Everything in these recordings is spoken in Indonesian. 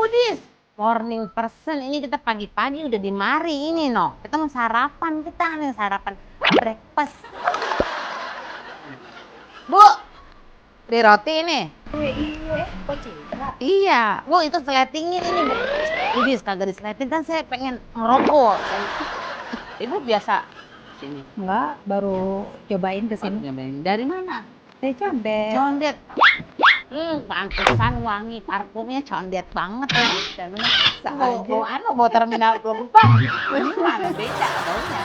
Udis, morning person ini kita pagi-pagi udah di mari ini no. Kita mau sarapan sarapan breakfast. Bu, beli roti ini. Iya, kok Citra? Iya, Bu itu seletingin ini Bu. Udis kagak diseleting kan saya pengen ngerokok. Ibu biasa sini. Enggak, baru cobain ke sini. Dari mana? Saya condet. Condet. Pantesan wangi, parfumnya condet banget ya. Dan mau terminal 24. Mana beda baunya.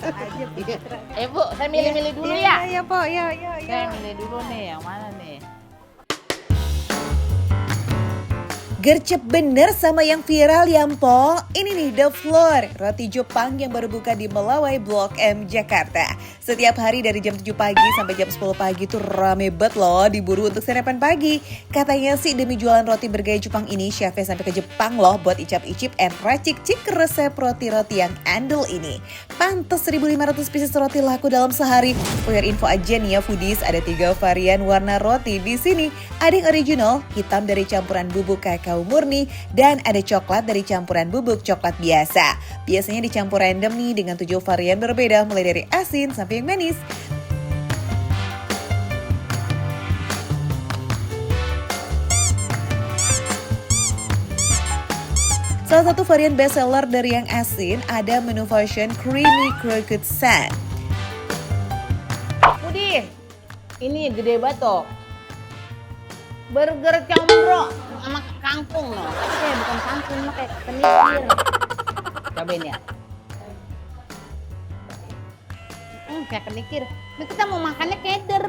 Aja, Citra. Bu, saya milih-milih dulu ya. Iya, Po. Iya. Saya milih dulu nih, yang mana nih? Gercep bener sama yang viral ya Mpong. Ini nih The Floor, roti Jepang yang baru buka di Melawai Blok M, Jakarta. Setiap hari dari jam 7 pagi sampai jam 10 pagi tuh rame banget loh, diburu untuk sarapan pagi. Katanya sih demi jualan roti bergaya Jepang ini, chefnya sampai ke Jepang loh buat icap-icip and racik-cik resep roti-roti yang andal ini. Pantes 1.500 pieces roti laku dalam sehari. For your info aja nih ya foodies, ada 3 varian warna roti di sini. Ada yang original, hitam dari campuran bubuk kakao murni, dan ada coklat dari campuran bubuk coklat biasa. Biasanya dicampur random nih dengan 7 varian berbeda mulai dari asin sampai yang manis. Salah satu varian best seller dari yang asin ada menu version creamy croquette sand. Budi, ini gede banget tuh. Burger combro sama kangkung loh. Tapi kayak bukan kangkung, mah kayak kenikir. Cobain ya. Kayak kenikir. Ini kita mau makannya keder.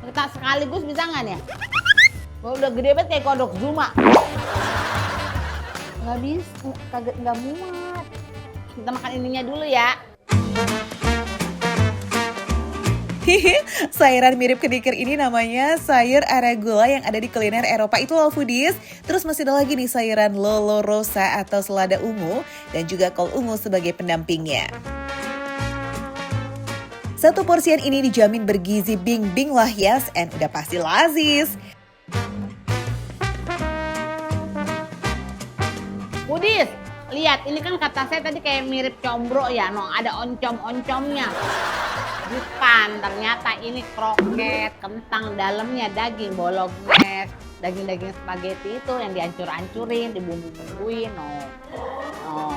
Kita sekaligus bisa nggak nih? Udah gede banget kayak kodok Zuma. Nggak bisa, nggak muat. Kita makan ininya dulu ya. Sayuran mirip kenikir ini namanya sayur arugula yang ada di kuliner Eropa itu loh foodies. Terus masih ada lagi nih sayuran lolo rosa atau selada ungu dan juga kol ungu sebagai pendampingnya. Satu porsian ini dijamin bergizi bing-bing lah yes, and udah pasti lazis. Udis, lihat ini kan kata saya tadi kayak mirip combro ya, no ada oncom-oncomnya. Bukan, ternyata ini kroket, kentang, dalamnya daging bolognese, daging-daging spaghetti itu yang dihancur-hancurin, dibumbu-bumbuin, no.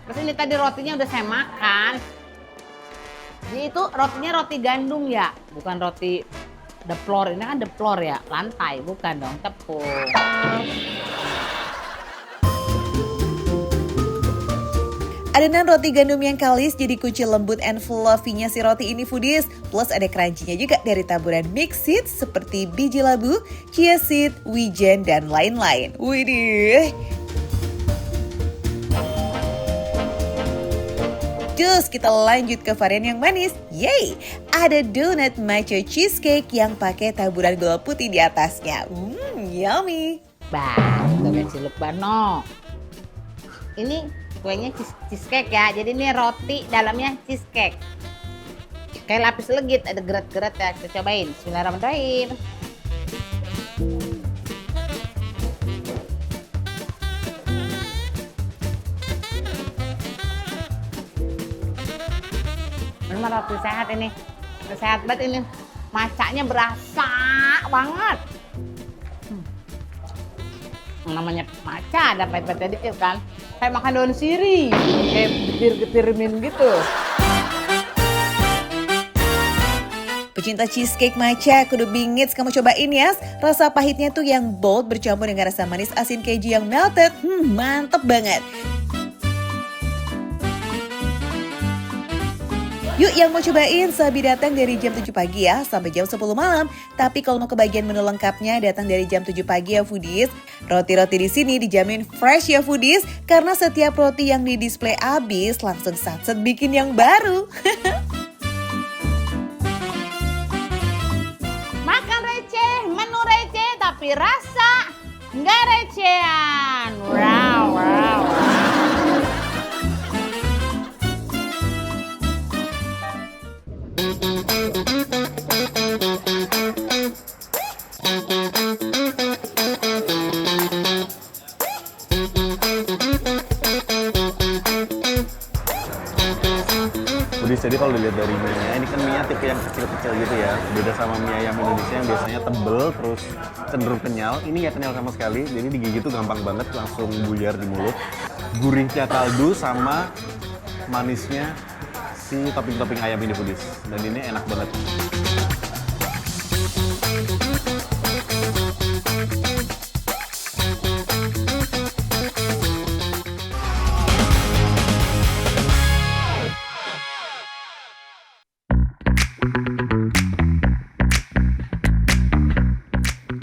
Terus ini tadi rotinya udah saya makan. Jadi itu rotinya roti gandum ya, bukan roti the floor. Ini kan the floor ya, lantai, bukan dong, tepung. Adonan roti gandum yang kalis jadi kunci lembut and fluffy-nya si roti ini foodies. Plus ada crunchy-nya juga dari taburan mixed seeds seperti biji labu, chia seed, wijen, dan lain-lain. Widih. Terus kita lanjut ke varian yang manis. Yeay, ada donut matcha cheesecake yang pakai taburan gula putih di atasnya. Yummy. Bah, udah ciluk bano. Ini kuenya cheesecake ya, jadi ini roti dalamnya cheesecake. Kayak lapis legit, ada gerat-gerat ya, kita cobain. Bismillahirrahmanirrahim. Memang roti sehat ini, sehat banget ini. Macanya berasa banget. Namanya maca ada pahit-pahitnya dikit kan. Kayak makan daun sirih, kayak getir-getir min gitu. Pecinta cheesecake matcha kudu bingits kamu cobain ya. Rasa pahitnya tuh yang bold bercampur dengan rasa manis asin keju yang melted. Mantep banget. Yuk yang mau cobain, Sabi datang dari jam 7 pagi ya sampai jam 10 malam. Tapi kalau mau kebagian menu lengkapnya datang dari jam 7 pagi ya foodies. Roti-roti di sini dijamin fresh ya foodies karena setiap roti yang di display habis langsung satset bikin yang baru. Makan receh, menu receh tapi rasa nggak recehan. Wow. Foodies, jadi kalau dilihat dari mie-nya, ini kan mie-nya tipe yang kecil-kecil gitu ya. Beda sama mie ayam Indonesia yang biasanya tebel, terus cenderung kenyal. Ini nggak kenyal sama sekali, jadi digigit tuh gampang banget, langsung buyar di mulut. Gurihnya kaldu sama manisnya si topping-topping ayam ini Foodies. Dan ini enak banget.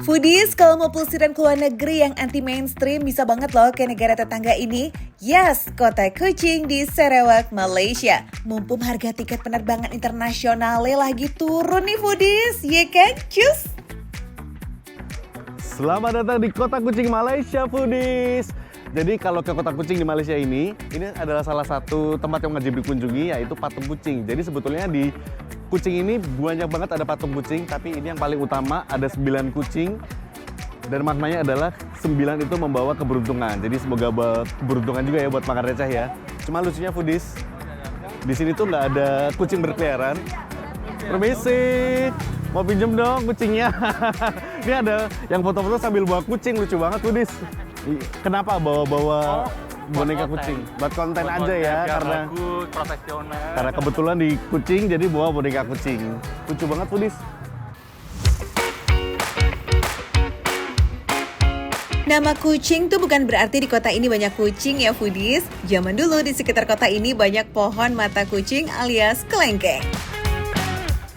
Foodies, kalau mau pelesiran ke luar negeri yang anti mainstream bisa banget loh ke negara tetangga ini. Yes, kota Kuching di Sarawak, Malaysia. Mumpung harga tiket penerbangan internasionalnya lagi turun nih Foodies, ya kan? Cus! Selamat datang di Kota Kuching, Malaysia, Foodies. Jadi kalau ke Kota Kuching di Malaysia ini adalah salah satu tempat yang wajib dikunjungi, yaitu patung kucing. Jadi sebetulnya di Kuching ini banyak banget ada patung kucing, tapi ini yang paling utama ada 9 kucing. Dan maknanya adalah 9 itu membawa keberuntungan. Jadi semoga keberuntungan juga ya buat makan receh ya. Cuma lucunya Foodies, di sini tuh nggak ada kucing berkeliaran. Permisi, mau pinjem dong kucingnya. Ini ada yang foto-foto sambil bawa kucing, lucu banget Foodies. Kenapa bawa-bawa boneka kucing? Buat konten aja ya, karena bagus, profesional. karena kebetulan di Kuching jadi bawa boneka kucing. Lucu banget Foodies. Nama Kuching tuh bukan berarti di kota ini banyak kucing ya Foodies. Zaman dulu di sekitar kota ini banyak pohon mata kucing alias kelengkeng.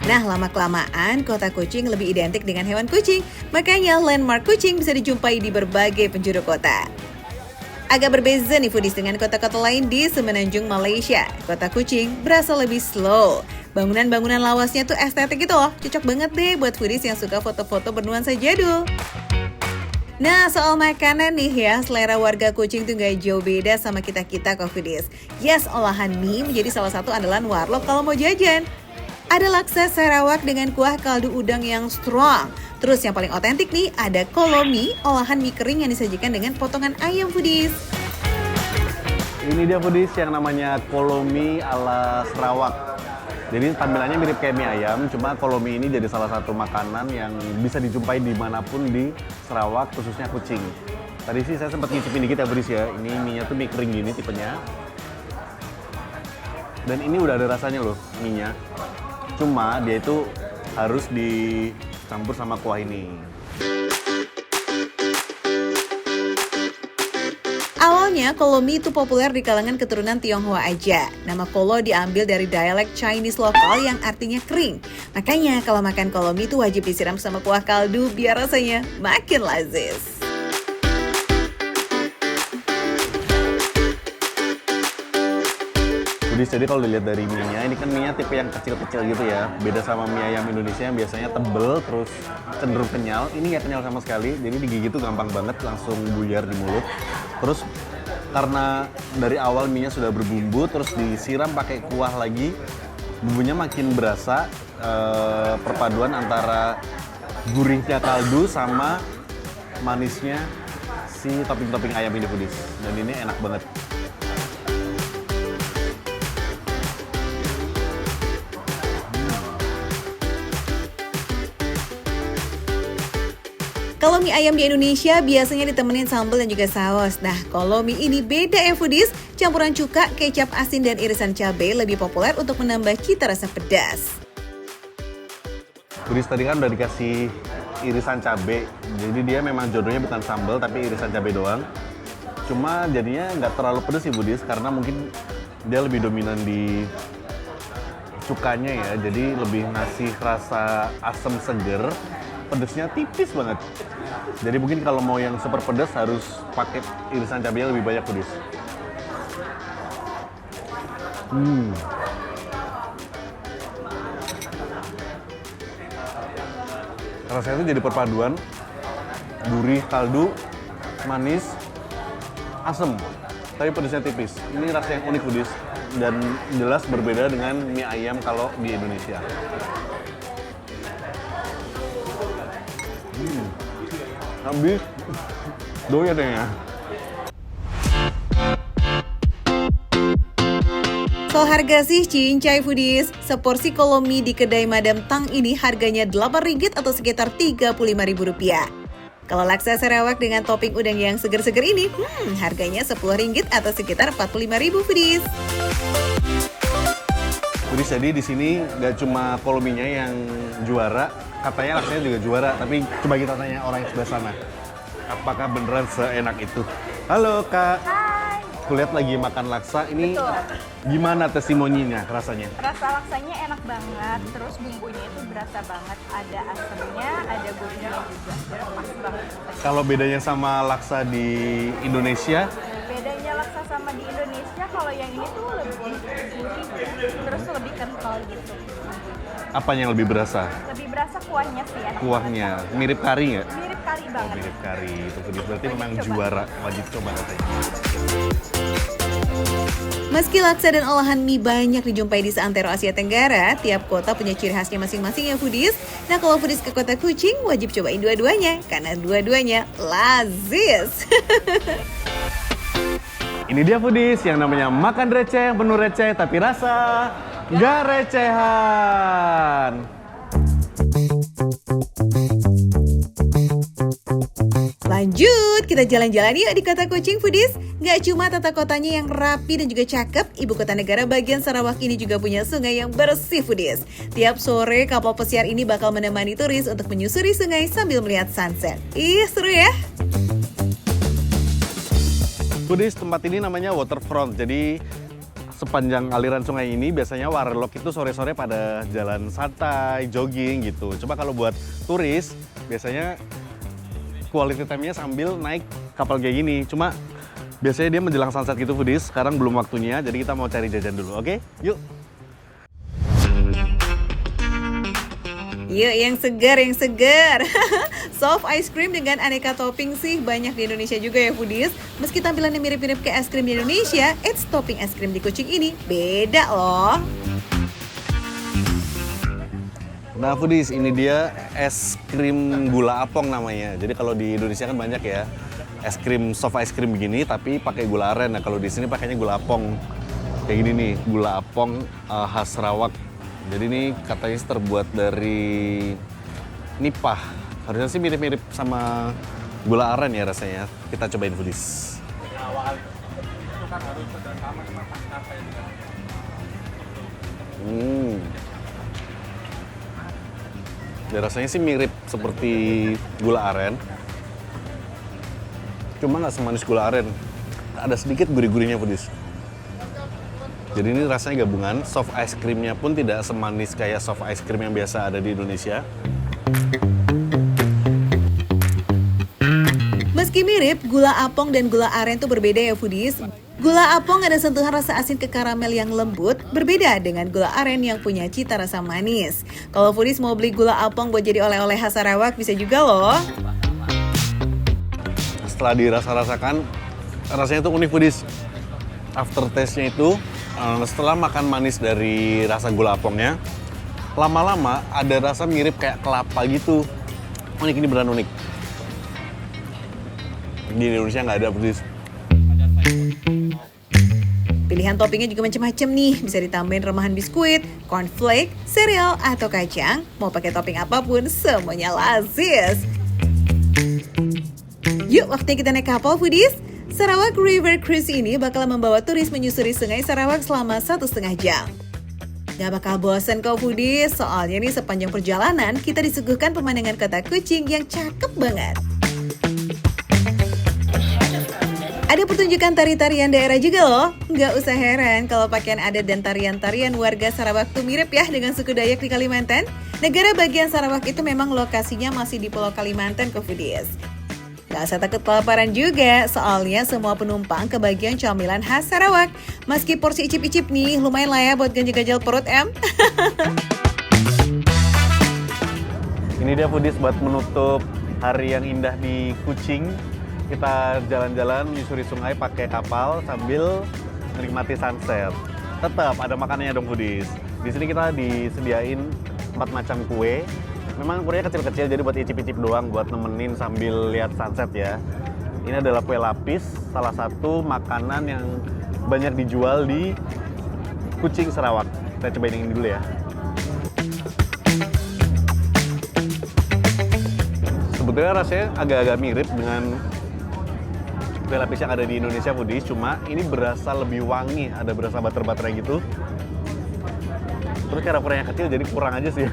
Nah, lama-kelamaan kota Kuching lebih identik dengan hewan kucing. Makanya landmark kucing bisa dijumpai di berbagai penjuru kota. Agak berbeza nih Foodies dengan kota-kota lain di Semenanjung Malaysia. Kota Kuching berasa lebih slow. Bangunan-bangunan lawasnya tuh estetik gitu loh. Cocok banget deh buat Foodies yang suka foto-foto bernuansa jadul. Nah, soal makanan nih ya, selera warga Kuching tuh gak jauh beda sama kita-kita kok Foodies. Yes, olahan mie menjadi salah satu andalan warlock kalau mau jajan. Ada laksa Sarawak dengan kuah kaldu udang yang strong. Terus yang paling otentik nih, ada kolomi, olahan mie kering yang disajikan dengan potongan ayam Foodies. Ini dia Foodies yang namanya kolomi ala Sarawak. Jadi tampilannya mirip kayak mie ayam, cuma kolomi ini jadi salah satu makanan yang bisa dijumpai dimanapun di Sarawak, khususnya Kuching. Tadi sih saya sempat ngicipin dikit ya Foodies ya. Ini mie-nya tuh mie kering gini tipenya. Dan ini udah ada rasanya loh mie-nya. Cuma dia itu harus dicampur sama kuah ini. Awalnya, kolomi itu populer di kalangan keturunan Tionghoa aja. Nama kolo diambil dari dialek Chinese lokal yang artinya kering. Makanya kalau makan kolomi itu wajib disiram sama kuah kaldu biar rasanya makin lazis. Jadi kalau dilihat dari mie-nya, ini kan mie-nya tipe yang kecil-kecil gitu ya. Beda sama mie ayam Indonesia yang biasanya tebel, terus cenderung kenyal. Ini nggak kenyal sama sekali, jadi digigit tuh gampang banget, langsung buyar di mulut. Terus karena dari awal mie-nya sudah berbumbu, terus disiram pakai kuah lagi, bumbunya makin berasa. Perpaduan antara gurihnya kaldu sama manisnya si topping-topping ayam ini Foodies. Dan ini enak banget. Kalau mie ayam di Indonesia biasanya ditemenin sambal dan juga saus. Nah, kalau mie ini beda ya Foodies. Campuran cuka, kecap asin, dan irisan cabai lebih populer untuk menambah cita rasa pedas. Foodies tadi kan udah dikasih irisan cabai. Jadi dia memang jodohnya bukan sambal tapi irisan cabai doang. Cuma jadinya nggak terlalu pedas sih Foodies karena mungkin dia lebih dominan di cukanya ya. Jadi lebih ngasih rasa asam seger. Pedesnya tipis banget. Jadi mungkin kalau mau yang super pedas harus pakai irisan cabainya lebih banyak Foodies. Rasanya itu jadi perpaduan gurih kaldu, manis, asam, tapi pedasnya tipis. Ini rasa yang unik Foodies dan jelas berbeda dengan mie ayam kalau di Indonesia. Habis doyan ya. Soal harga sih cincai foodies, seporsi kolomi di kedai Madam Tang ini harganya Rp8 atau sekitar Rp35.000. Kalau laksa Sarawak dengan topping udang yang seger-seger ini, harganya Rp10 atau sekitar Rp45.000 foodies. Foodies, jadi di sini nggak cuma kolominya yang juara, katanya laksanya juga juara, tapi coba kita tanya orang yang sebelah sana. Apakah beneran seenak itu? Halo Kak. Hai, Kulihat lagi makan laksa, ini Betul. gimana testimoninya rasanya? rasa laksanya enak banget, terus bumbunya itu berasa banget, ada asamnya, ada gurihnya juga, pas banget. Kalau bedanya sama laksa di Indonesia, Bedanya laksa sama di Indonesia, kalau yang ini tuh lebih gurih, terus lebih kental gitu. apa yang lebih berasa? Lebih berasa kuahnya sih enak Kuahnya mirip kari nggak? banget. Mirip kari Oh, banget. mirip kari. Itu Foodies berarti Wajib memang coba. juara, wajib coba katanya. Meski laksa dan olahan mie banyak dijumpai di seantero Asia Tenggara, tiap kota punya ciri khasnya masing-masing ya foodies. Nah kalau foodies ke kota Kuching, wajib cobain dua-duanya, karena dua-duanya lazis. Ini dia Foodies yang namanya makan receh, penuh receh, tapi rasa nggak recehan. Lanjut, kita jalan-jalan yuk di kota Kuching foodies. Gak cuma tata kotanya yang rapi dan juga cakep, ibu kota negara bagian Sarawak ini juga punya sungai yang bersih foodies. Tiap sore kapal pesiar ini bakal menemani turis untuk menyusuri sungai sambil melihat sunset. Ih, seru ya? Foodies, tempat ini namanya waterfront, jadi sepanjang aliran sungai ini biasanya warlock itu sore-sore pada jalan santai, jogging gitu. Coba kalau buat turis, biasanya quality time-nya sambil naik kapal kayak gini. Cuma biasanya dia menjelang sunset gitu Foodies, sekarang belum waktunya, jadi kita mau cari jajan dulu, oke? Yuk! Yuk yang segar, yang segar. Soft ice cream dengan aneka topping sih banyak di Indonesia juga ya foodies. Meski tampilannya mirip-mirip ke es krim di Indonesia, topping es krim di Kuching ini beda loh. Nah Foodies, ini dia es krim gula apong namanya. Jadi kalau di Indonesia kan banyak ya es krim, soft ice cream begini tapi pakai gula aren. Nah kalau di sini pakainya gula apong. Kayak gini nih, gula apong khas Sarawak. Jadi ini katanya terbuat dari nipah. Harusnya sih mirip-mirip sama gula aren ya rasanya. Kita cobain Foodies. Ya, rasanya sih mirip seperti gula aren. Cuma nggak semanis gula aren. Ada sedikit gurih-gurihnya Foodies. Jadi ini rasanya gabungan, soft ice cream-nya pun tidak semanis kayak soft ice cream yang biasa ada di Indonesia. Meski mirip, gula apong dan gula aren tuh berbeda ya foodies. Gula apong ada sentuhan rasa asin ke karamel yang lembut, berbeda dengan gula aren yang punya cita rasa manis. Kalau foodies mau beli gula apong buat jadi oleh-oleh khas Sarawak bisa juga loh. Setelah dirasa-rasakan, rasanya tuh unik Foodies. Aftertaste-nya itu, setelah makan manis dari rasa gula apongnya, lama-lama ada rasa mirip kayak kelapa gitu. Unik, ini beneran unik. Di Indonesia nggak ada Foodies. Pilihan toppingnya juga macam-macam nih, bisa ditambahin remahan biskuit, cornflake, sereal, atau kacang. Mau pakai topping apapun, semuanya lazis. Yuk, waktunya kita naik kapal foodies. Sarawak River Cruise ini bakal membawa turis menyusuri sungai Sarawak selama 1,5 jam. Gak bakal bosen kok foodies, soalnya nih sepanjang perjalanan kita disuguhkan pemandangan kota Kuching yang cakep banget. Ada pertunjukan tari-tarian daerah juga loh. Nggak usah heran kalau pakaian adat dan tarian-tarian warga Sarawak tuh mirip ya dengan suku Dayak di Kalimantan. Negara bagian Sarawak itu memang lokasinya masih di Pulau Kalimantan kok foodies. Gak usah takut kelaparan juga, soalnya semua penumpang kebagian camilan khas Sarawak. Meski porsi icip-icip nih, lumayan lah ya buat ganjel-ganjel perut em. Ini dia Foodies buat menutup hari yang indah di Kuching. Kita jalan-jalan menyusuri sungai pakai kapal sambil menikmati sunset. Tetap ada makanannya dong Foodies. Di sini kita disediain 4 macam kue. Memang kurenya kecil-kecil jadi buat icip-icip doang buat nemenin sambil lihat sunset ya. Ini adalah kue lapis, salah satu makanan yang banyak dijual di kucing Sarawak. Kita cobain yang ini dulu ya. Sebetulnya rasanya agak-agak mirip dengan kue lapis yang ada di Indonesia Foodies, cuma ini berasa lebih wangi, ada berasa butter-butternya gitu. Terus karena ukurannya kecil jadi kurang aja sih.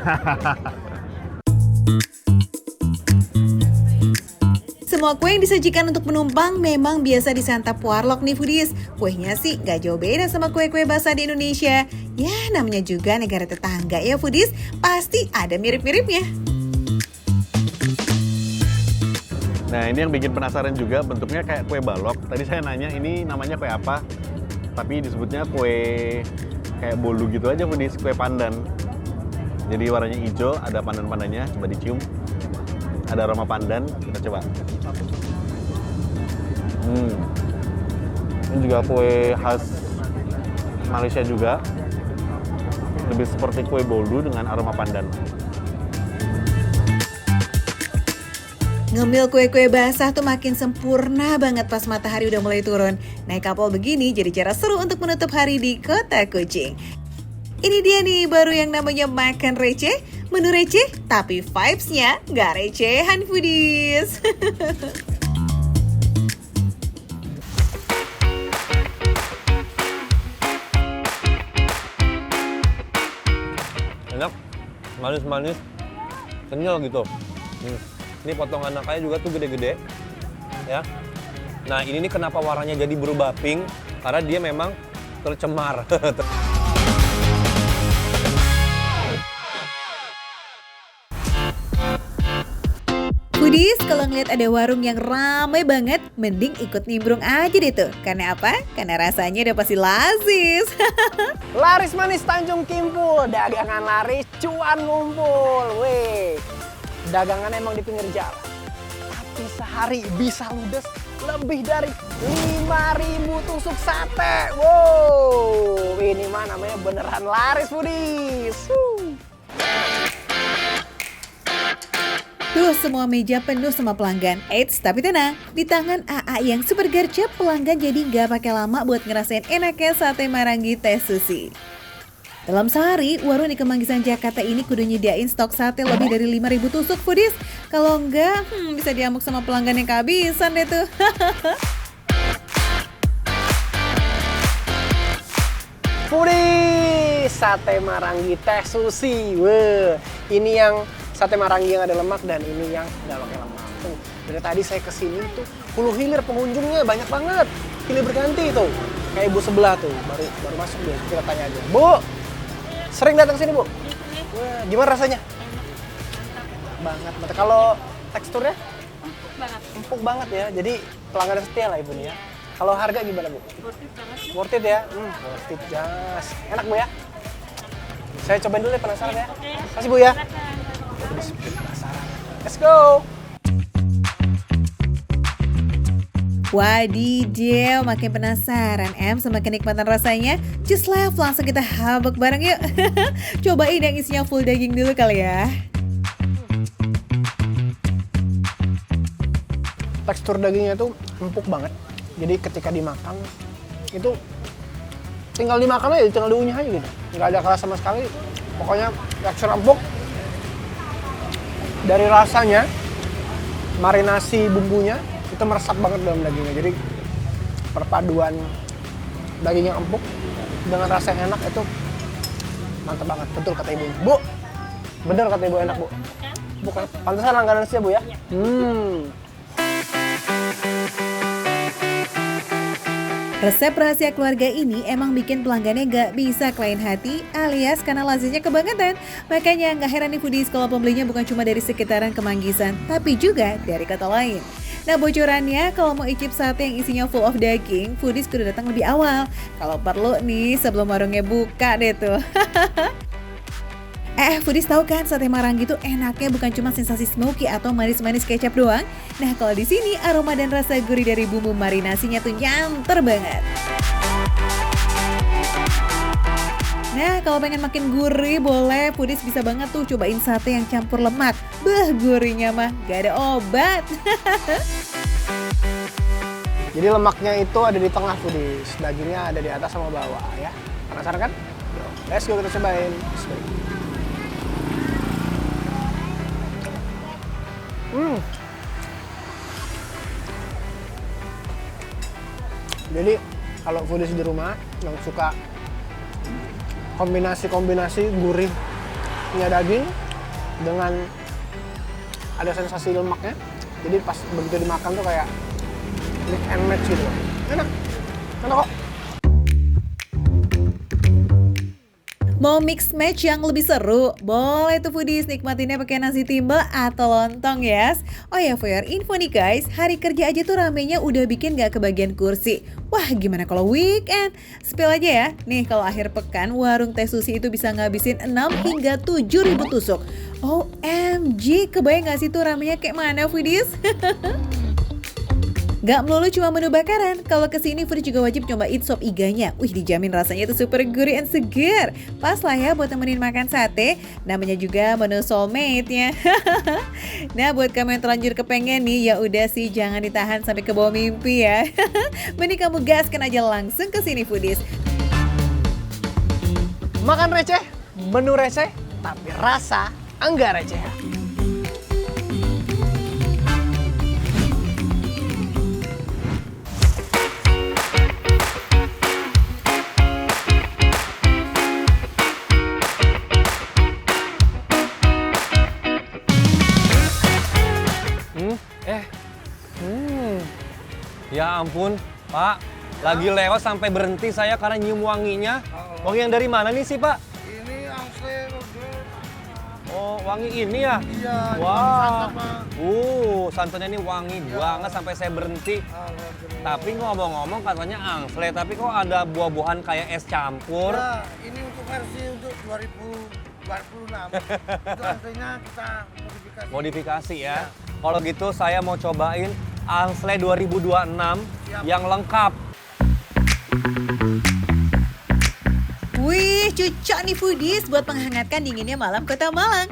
Semua kue yang disajikan untuk penumpang memang biasa disantap warlock nih Foodies. Kuenya sih gak jauh beda sama kue-kue basah di Indonesia. Ya namanya juga negara tetangga ya Foodies, pasti ada mirip-miripnya. Nah ini yang bikin penasaran juga, bentuknya kayak kue balok. Tadi saya nanya ini namanya kue apa, tapi disebutnya kue kayak bolu gitu aja Foodies, kue pandan. Jadi warnanya hijau, ada pandan-pandannya, coba dicium. Ada aroma pandan, kita coba. Ini juga kue khas Malaysia juga. Lebih seperti kue bolu dengan aroma pandan. Ngemil kue-kue basah tuh makin sempurna banget pas matahari udah mulai turun. Naik kapal begini jadi cara seru untuk menutup hari di Kota Kucing. Ini dia nih baru yang namanya makan receh. Menu receh tapi vibes-nya nggak recehan Foodies. Enak, manis-manis, kenyal gitu. Ini potongan nangkanya juga tuh gede-gede, ya. Nah ini nih kenapa warnanya jadi berubah pink? Karena dia memang tercemar. Foodies, kalau ngeliat ada warung yang ramai banget, mending ikut nimbrung aja deh tuh. Karena apa? Karena rasanya udah pasti lazis. Laris manis Tanjung Kimpul, dagangan laris, cuan ngumpul. Weh, dagangan emang di pinggir jalan. Tapi sehari bisa ludes lebih dari 5.000 tusuk sate. Wow, ini mah namanya beneran laris Foodies. Tuh semua meja penuh sama pelanggan. Eits, tapi tenang, di tangan AA yang super gercep, pelanggan jadi nggak pakai lama buat ngerasain enaknya sate Marangi Teh Susi. Dalam sehari, warung di Kemanggisan Jakarta ini kudu nyediain stok sate lebih dari 5.000 tusuk Foodies. Kalau enggak, bisa diamuk sama pelanggan yang kehabisan deh tuh. Foodies, sate Marangi Teh Susi. Wah, ini yang sate Marangi yang ada lemak dan ini yang nggak pakai lemak. Tuh, dari tadi saya kesini tuh hulu hilir pengunjungnya banyak banget. Hilir berganti tuh. Kayak ibu sebelah tuh, baru masuk deh. Kita tanya aja. Bu, sering datang sini Bu? Wah, gimana rasanya? Banget. Kalau teksturnya? Empuk banget ya. Jadi pelanggan setia lah ibu nih ya. Kalau harga gimana Bu? Worth it ya? Worth it jas. Enak Bu ya? Saya cobain dulu ya, penasaran ya. Kasih Bu ya. Let's go. Wadidaw, makin penasaran sama kenikmatan rasanya. Just langsung kita habek bareng yuk. Cobain yang isinya full daging dulu kali ya. Tekstur dagingnya tuh empuk banget. Jadi ketika dimakan itu tinggal dimakan aja, tinggal diunyah aja gitu. Nggak ada keras sama sekali. Pokoknya tekstur empuk. Dari rasanya, marinasi bumbunya itu meresap banget dalam dagingnya. Jadi perpaduan daging yang empuk dengan rasa yang enak itu mantap banget. Betul kata ibu. Bu, bener kata ibu enak Bu. Bukan, pantesan langganan sih Bu ya. Resep rahasia keluarga ini emang bikin pelanggannya gak bisa klien hati alias karena lazimnya kebangetan. Makanya gak heran nih Foodies kalau pembelinya bukan cuma dari sekitaran Kemanggisan, tapi juga dari kota lain. Nah bocorannya kalau mau icip sate yang isinya full of daging, Foodies kudu datang lebih awal. Kalau perlu nih sebelum warungnya buka deh tuh. Foodies tahu kan sate Marangi itu enaknya bukan cuma sensasi smoky atau manis-manis kecap doang. Nah kalau di sini aroma dan rasa gurih dari bumbu marinasinya tuh nyanter banget. Nah kalau pengen makin gurih boleh, Foodies bisa banget tuh cobain sate yang campur lemak. Gurihnya mah gak ada obat. Jadi lemaknya itu ada di tengah Foodies, dagingnya ada di atas sama bawah ya. Penasaran kan? Let's go, kita cobain. Bismillah. Jadi kalau foodies di rumah yang suka kombinasi gurihnya daging dengan ada sensasi lemaknya, jadi pas begitu dimakan tuh kayak mix and match gitu. Enak kok. Mau mix match yang lebih seru? Boleh tuh foodies nikmatinnya pakai nasi timbel atau lontong ya. Oh ya, for your info nih guys, hari kerja aja tuh ramenya udah bikin gak kebagian kursi. Wah, gimana kalau weekend? Spill aja ya. Nih, kalau akhir pekan, warung teh sushi itu bisa ngabisin 6 hingga 7.000 tusuk. OMG, kebayang gak sih tuh ramenya kayak mana foodies? Gak melulu cuma menu bakaran, kalau kesini foodies juga wajib cobain sop iganya. Wih, dijamin rasanya tuh super gurih and seger. Pas lah ya buat temenin makan sate, namanya juga menu soulmate ya. Nah, buat kamu yang terlanjur kepengen nih, ya udah sih jangan ditahan sampai ke bawah mimpi ya. Mending kamu gaskan aja langsung ke sini foodies. Makan receh, menu receh, tapi rasa enggak receh. Ya ampun, Pak. Lagi lewat sampai berhenti saya karena nyium wanginya. Wangi yang dari mana nih sih, Pak? Ini angsle udah. Oh, wangi ini ya? Iya, Wah. wow. Santannya ini wangi banget sampai saya berhenti. Alhamdulillah. Tapi ngomong-ngomong katanya angsle, tapi kok ada buah-buahan kayak es campur? Ya, ini untuk versi untuk 2026. Itu artinya kita modifikasi. Modifikasi ya? Kalau gitu saya mau cobain angsle 2026 yang lengkap. Wih, cocok nih foodies buat menghangatkan dinginnya malam kota Malang.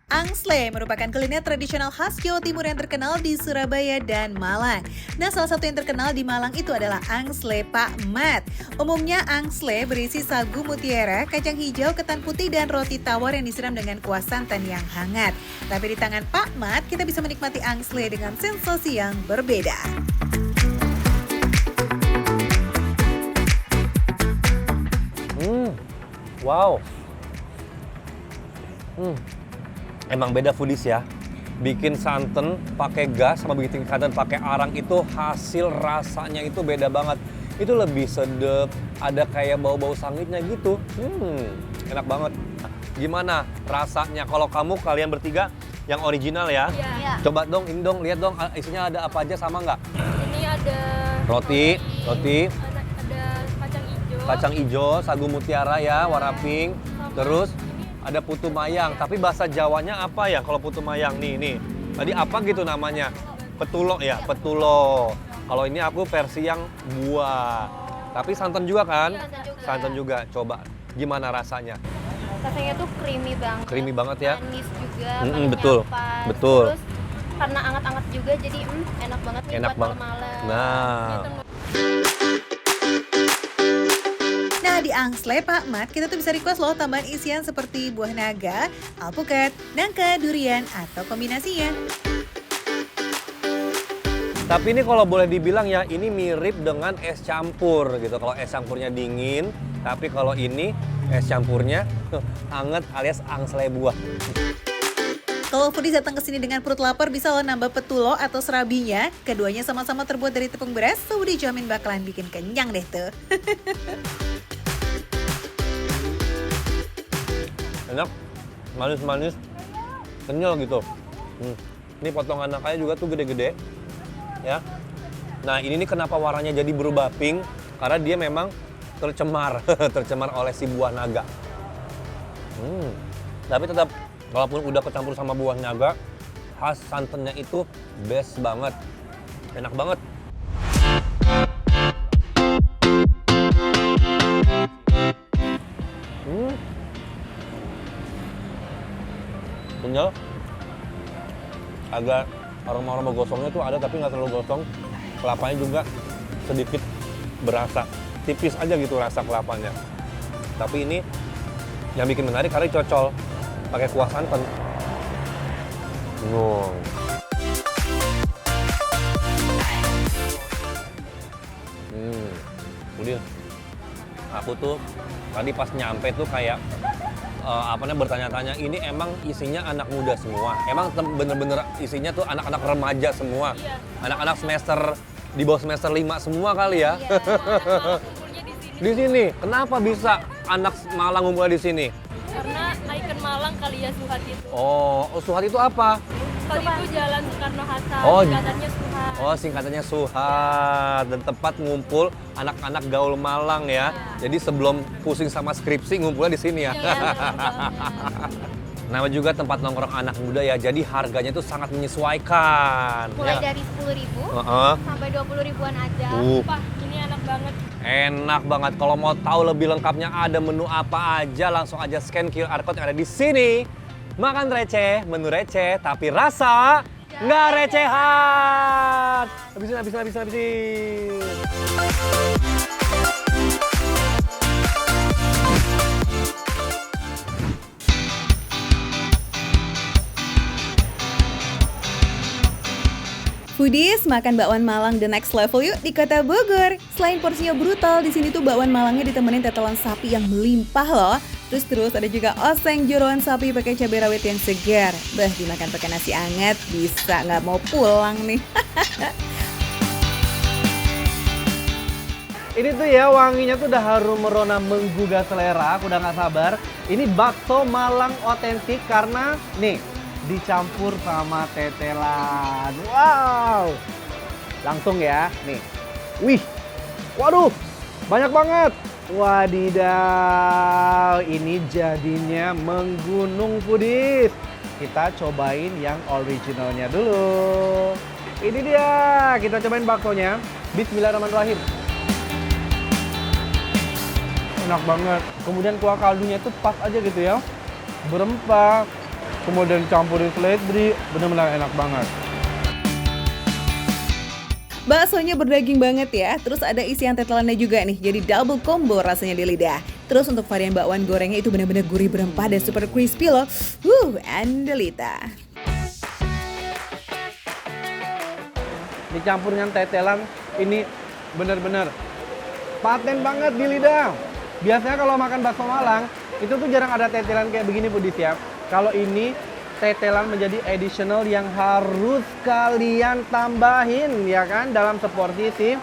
Angsle merupakan kuliner tradisional khas Jawa Timur yang terkenal di Surabaya dan Malang. Nah, salah satu yang terkenal di Malang itu adalah angsle Pak Mat. Umumnya angsle berisi sagu mutiara, kacang hijau, ketan putih, dan roti tawar yang disiram dengan kuah santan yang hangat. Tapi di tangan Pak Mat, kita bisa menikmati angsle dengan sensasi yang berbeda. Wow. Emang beda foodies ya. Bikin santan pakai gas sama bikin santan pakai arang itu hasil rasanya itu beda banget. Itu lebih sedep, ada kayak bau-bau sangitnya gitu. Enak banget. Gimana rasanya? Kalau kalian bertiga yang original ya. Iya. Coba dong, ini dong, lihat dong isinya ada apa aja sama nggak? Ini ada Roti, ada kacang hijau, sagu mutiara ya, warna pink. Terus ada putu mayang, tapi bahasa Jawanya apa ya kalau putu mayang nih? Tadi apa gitu namanya? Petulo ya, petulo. Kalau ini aku versi yang buah. Tapi santan juga kan? Iya, santan juga. Santan juga. Coba gimana rasanya? rasanya tuh creamy banget. Creamy banget ya? Manis juga, betul, pas. betul. Terus karena anget-anget juga jadi enak banget nih Enak buat banget. malam-malam. Nah. Nah, di angsle Pak Mat, kita tuh bisa request loh tambahan isian seperti buah naga, alpukat, nangka, durian, atau kombinasinya. Tapi ini kalau boleh dibilang ya, ini mirip dengan es campur gitu. Kalau es campurnya dingin, tapi kalau ini es campurnya anget alias angsle buah. Kalau foodies datang ke sini dengan perut lapar, bisa lo nambah petulo atau serabinya. Keduanya sama-sama terbuat dari tepung beras, so dijamin bakalan bikin kenyang deh tuh. Enak, manis-manis, kenyal gitu. Ini potongan nangkanya juga tuh gede-gede, ya. Nah ini nih kenapa warnanya jadi berubah pink, karena dia memang tercemar, tercemar oleh si buah naga. Tapi tetap, walaupun udah kecampur sama buah naga, khas santannya itu best banget, enak banget. Kenyal, agak aroma-aroma gosongnya tuh ada tapi nggak terlalu gosong. Kelapanya juga sedikit berasa. tipis aja gitu rasa kelapanya. Tapi ini yang bikin menarik karena dicocol pakai kuah santan. Udin, aku tuh tadi pas nyampe tuh kayak bertanya-tanya, ini emang isinya anak muda semua? Emang bener-bener isinya tuh anak-anak remaja semua? Anak-anak semester, di bawah semester 5 semua kali ya? Di sini, kenapa bisa anak Malang ngumpul di sini? Karena ikon Malang kali ya Suhat itu. Oh, Suhat itu apa? Suhat itu Jalan Soekarno-Hatta, Oh, singkatannya Suhat. Oh, singkatannya Suhat. Dan tempat ngumpul anak-anak gaul Malang ya. Jadi sebelum pusing sama skripsi ngumpulnya di sini ya. Nama juga tempat nongkrong anak muda ya. Jadi harganya itu sangat menyesuaikan. Mulai ya. dari 10.000 Heeh. sampai 20 ribuan aja. Wah, ini enak banget. Enak banget. Kalau mau tahu lebih lengkapnya ada menu apa aja, langsung aja scan QR code yang ada di sini. Makan receh, menu receh, tapi rasa nggak recehan. Habisin. Foodies, makan bakwan Malang the next level yuk di Kota Bogor. Selain porsinya brutal, di sini tuh bakwan Malangnya ditemenin tetelan sapi yang melimpah loh. Terus ada juga oseng jeroan sapi pakai cabai rawit yang segar. Bah, dimakan pakai nasi anget, bisa nggak mau pulang nih. Ini tuh ya wanginya tuh udah harum merona menggugah selera, aku udah nggak sabar. Ini bakso Malang otentik karena nih dicampur sama tetelan. Wow, langsung ya nih. Wih, waduh, banyak banget. Wadidaw, ini jadinya menggunung foodies. Kita cobain yang originalnya dulu. Ini dia, kita cobain baksonya. Bismillahirrahmanirrahim. Enak banget. Kemudian kuah kaldunya itu pas aja gitu ya. Berempah. Kemudian campurin seledri, benar-benar enak banget. Baksonya berdaging banget ya, terus ada isian tetelannya juga nih, jadi double combo rasanya di lidah. Terus untuk varian bakwan gorengnya itu benar-benar gurih berempah dan super crispy loh. Andelita. Dicampur dengan tetelan, ini benar-benar paten banget di lidah. Biasanya kalau makan bakso Malang, itu tuh jarang ada tetelan kayak begini Bu Dis ya. Kalau ini tetelan menjadi additional yang harus kalian tambahin ya kan dalam seporsi si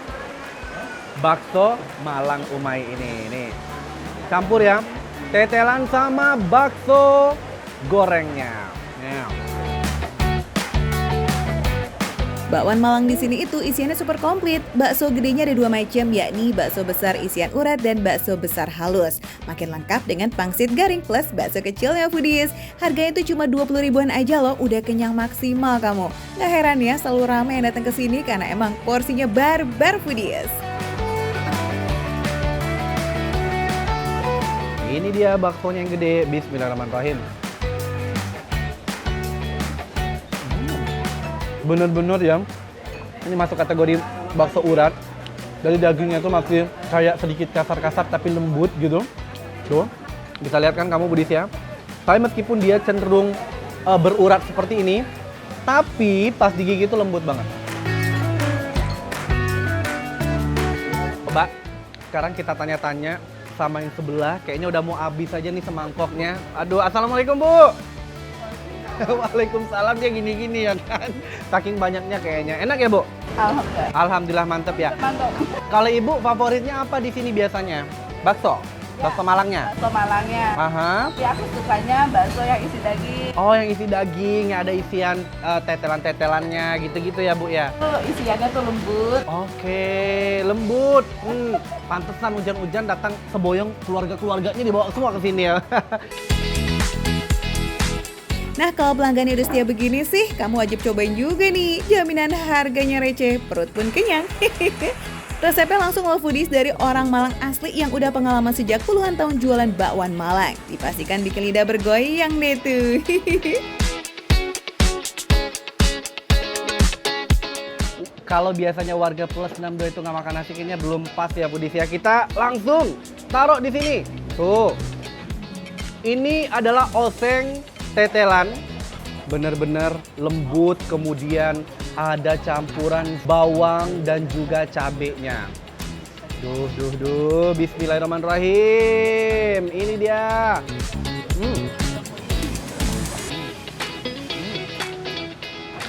bakso Malang Umay ini. Nih. Campur ya. Tetelan sama bakso gorengnya. Nah. Bakwan Malang di sini itu isiannya super komplit. Bakso gedenya ada 2 macam, yakni bakso besar isian urat dan bakso besar halus. Makin lengkap dengan pangsit garing plus bakso kecilnya foodies. Harganya itu cuma 20 ribuan aja loh, udah kenyang maksimal kamu. Gak heran ya selalu ramai yang datang ke sini karena emang porsinya barbar foodies. Ini dia baksonya yang gede. Bismillahirrahmanirrahim. Bener-bener ya, ini masuk kategori bakso urat. Dari dagingnya tuh masih kayak sedikit kasar-kasar tapi lembut gitu. Tuh, bisa lihat kan kamu Budis ya. Tapi meskipun dia cenderung berurat seperti ini, tapi pas digigit tuh lembut banget. Coba, sekarang kita tanya-tanya sama yang sebelah. Kayaknya udah mau habis aja nih semangkoknya. Aduh, assalamualaikum Bu. Waalaikumsalam, dia gini-gini ya kan. Saking banyaknya kayaknya. Enak ya, Bu? Alhamdulillah. Alhamdulillah mantep ya. Mantap. Kalau Ibu favoritnya apa di sini biasanya? Bakso? Bakso Malangnya? Bakso Malangnya. Aha. Ya aku sukanya bakso yang isi daging. Oh, yang isi daging, yang ada isian tetelan-tetelannya gitu-gitu ya, Bu ya? Tuh isiannya tuh lembut. Oke, lembut. Pantesan hujan-hujan datang seboyong keluarga-keluarganya dibawa semua ke sini ya. Nah, kalau pelanggannya udah setia begini sih, kamu wajib cobain juga nih. Jaminan harganya receh, perut pun kenyang. Resepnya langsung loh foodies dari orang Malang asli yang udah pengalaman sejak puluhan tahun jualan bakwan Malang. Dipastikan bikin lidah bergoyang deh tuh. Kalau biasanya warga plus 62 itu nggak makan nasi, kayaknya belum pas ya Foodies ya. Kita langsung taruh di sini. Tuh. Ini adalah oseng tetelan. Bener-bener lembut, kemudian ada campuran bawang dan juga cabenya. Duh, bismillahirrahmanirrahim. Ini dia.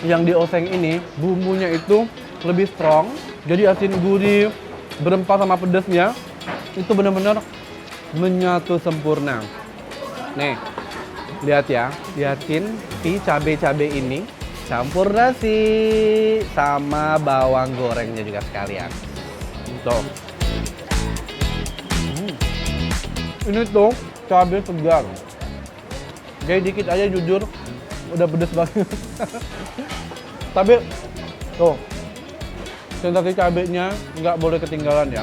Yang di oseng ini, bumbunya itu lebih strong. Jadi asin gurih, berempah sama pedasnya, itu benar-benar menyatu sempurna. Nih, lihat ya, liatin si cabai-cabai ini campur nasi sama bawang gorengnya juga sekalian. Tuh. Ini tuh cabai segar. Jadi dikit aja jujur udah pedes banget. Tapi tuh sensasi cabenya nggak boleh ketinggalan ya.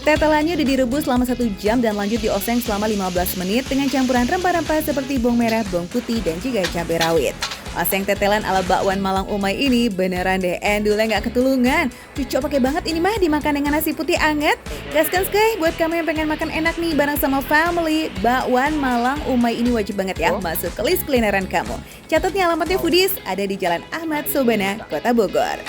Tetelannya udah direbus selama 1 jam dan lanjut dioseng selama 15 menit dengan campuran rempah-rempah seperti bawang merah, bawang putih, dan juga cabai rawit. Oseng tetelan ala bakwan Malang Umay ini beneran deh endulnya nggak ketulungan. Cocok pakai banget ini mah dimakan dengan nasi putih anget. Gaskan sekali buat kamu yang pengen makan enak nih bareng sama family. Bakwan Malang Umay ini wajib banget ya masuk ke list kulineran kamu. Catatnya alamatnya Foodies ada di Jalan Ahmad Sobana, Kota Bogor.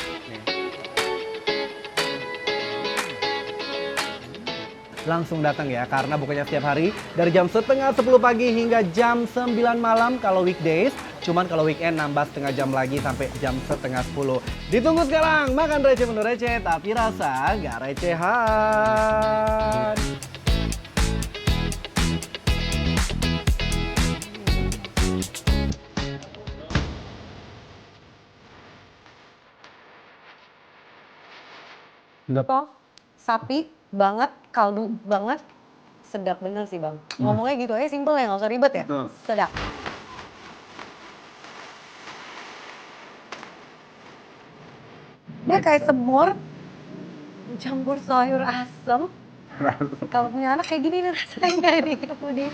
Langsung datang ya, karena bukannya setiap hari dari jam setengah 10 pagi hingga jam 9 malam kalau weekdays. Cuman kalau weekend nambah setengah jam lagi sampai jam setengah 10. Ditunggu sekarang, makan receh menu receh tapi rasa gak recehan. Kok sapi banget, kaldu banget, sedap bener sih bang. Ngomongnya gitu aja simple ya, nggak usah ribet ya. Sedap. Dia kayak semur, campur sayur asem. Kalau punya anak kayak gini nih rasanya nih, Budi.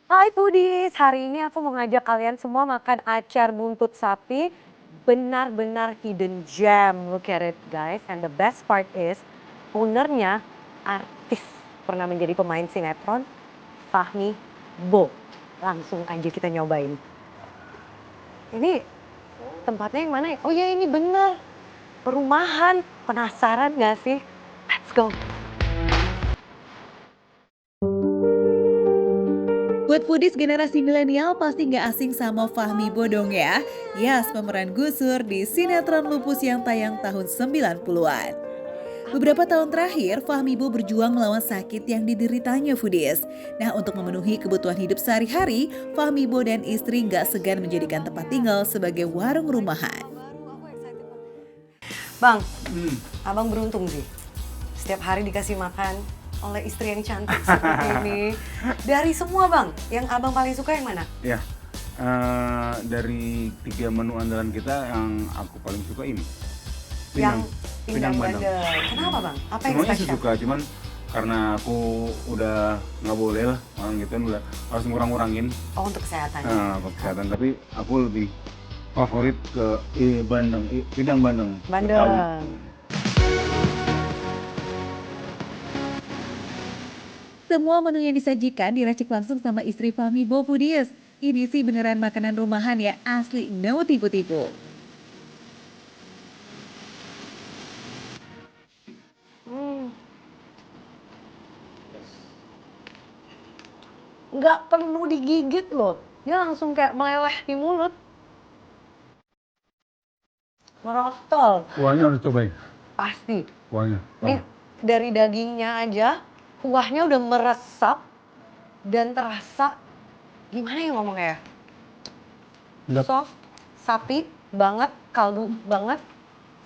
Hai Foodies, hari ini aku mau ngajak kalian semua makan acar buntut sapi. Benar-benar hidden gem, look at it guys. And the best part is, ownernya artis, pernah menjadi pemain sinetron, Fahmi Bo. Langsung aja kita nyobain. Ini tempatnya yang mana ya? Oh ya ini bener, perumahan. Penasaran gak sih? Let's go. Buat Foodies generasi milenial pasti nggak asing sama Fahmi Bo dong ya. Yes, pemeran Gusur di sinetron Lupus yang tayang tahun 90-an. Beberapa tahun terakhir, Fahmi Bo berjuang melawan sakit yang dideritanya Foodies. Nah, untuk memenuhi kebutuhan hidup sehari-hari, Fahmi Bo dan istri nggak segan menjadikan tempat tinggal sebagai warung rumahan. Bang, abang beruntung sih. Setiap hari dikasih makan oleh istri yang cantik seperti ini. Dari semua bang, yang abang paling suka yang mana? Ya, dari 3 menu andalan kita yang aku paling suka ini. Yang pindang bandeng. Kenapa bang? Apa yang Semuanya sih spesial? suka, cuman karena aku udah nggak boleh lah, orang gitu udah harus ngurang-ngurangin. Oh untuk kesehatannya? Untuk kesehatan, tapi aku lebih favorit ke pindang bandeng. Bandeng. Semua menu yang disajikan diracik langsung sama istri Fahmi Bo Foodies. Ini sih beneran makanan rumahan ya, asli no tipu-tipu. Nggak perlu digigit loh, dia langsung kayak meleleh di mulut. Merotol. Kuahnya harus cobain. Pasti. Kuahnya. Nih dari dagingnya aja kuahnya udah meresap dan terasa gimana ya ngomongnya ya? Soft, sapi banget, kaldu banget,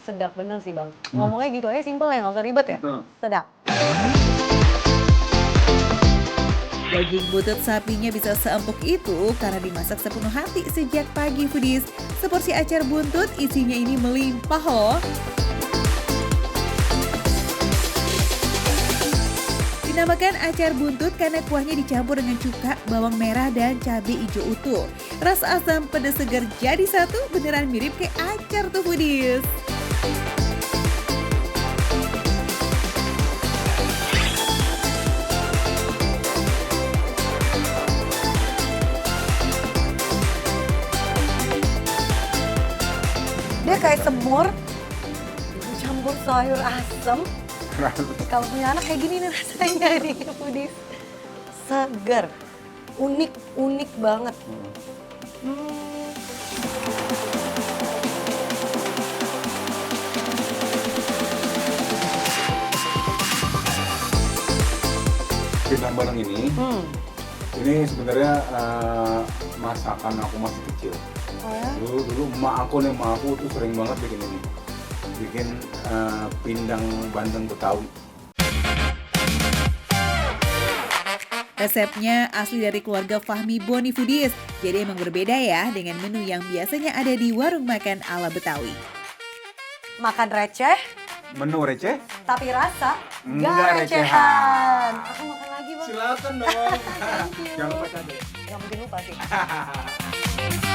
sedap bener sih bang. Ngomongnya gitu aja simple ya, nggak usah ribet ya. Sedap. Daging butut sapinya bisa seempuk itu karena dimasak sepenuh hati sejak pagi foodies. Seporsi acar buntut isinya ini melimpah loh. Dinamakan acar buntut karena kuahnya dicampur dengan cuka, bawang merah, dan cabai hijau utuh. Rasa asam pedas segar jadi satu, beneran mirip kayak acar tuh foodies. Dia kayak semur, campur sayur asem. Kalau punya anak kayak gini nih rasanya nih foodies. Seger, unik banget. Pindang bareng ini sebenarnya masakan aku masih kecil. Oh ya? Dulu emak aku tuh sering banget bikin ini, bikin pindang bandeng Betawi. Resepnya asli dari keluarga Fahmi Boni Foodies, jadi emang berbeda ya dengan menu yang biasanya ada di warung makan ala Betawi. Makan receh, Menu receh? tapi rasa Nggak nggak recehan. recehan. Aku makan lagi bang. Silakan dong. Jangan lupa cabai. Nggak mungkin lupa sih.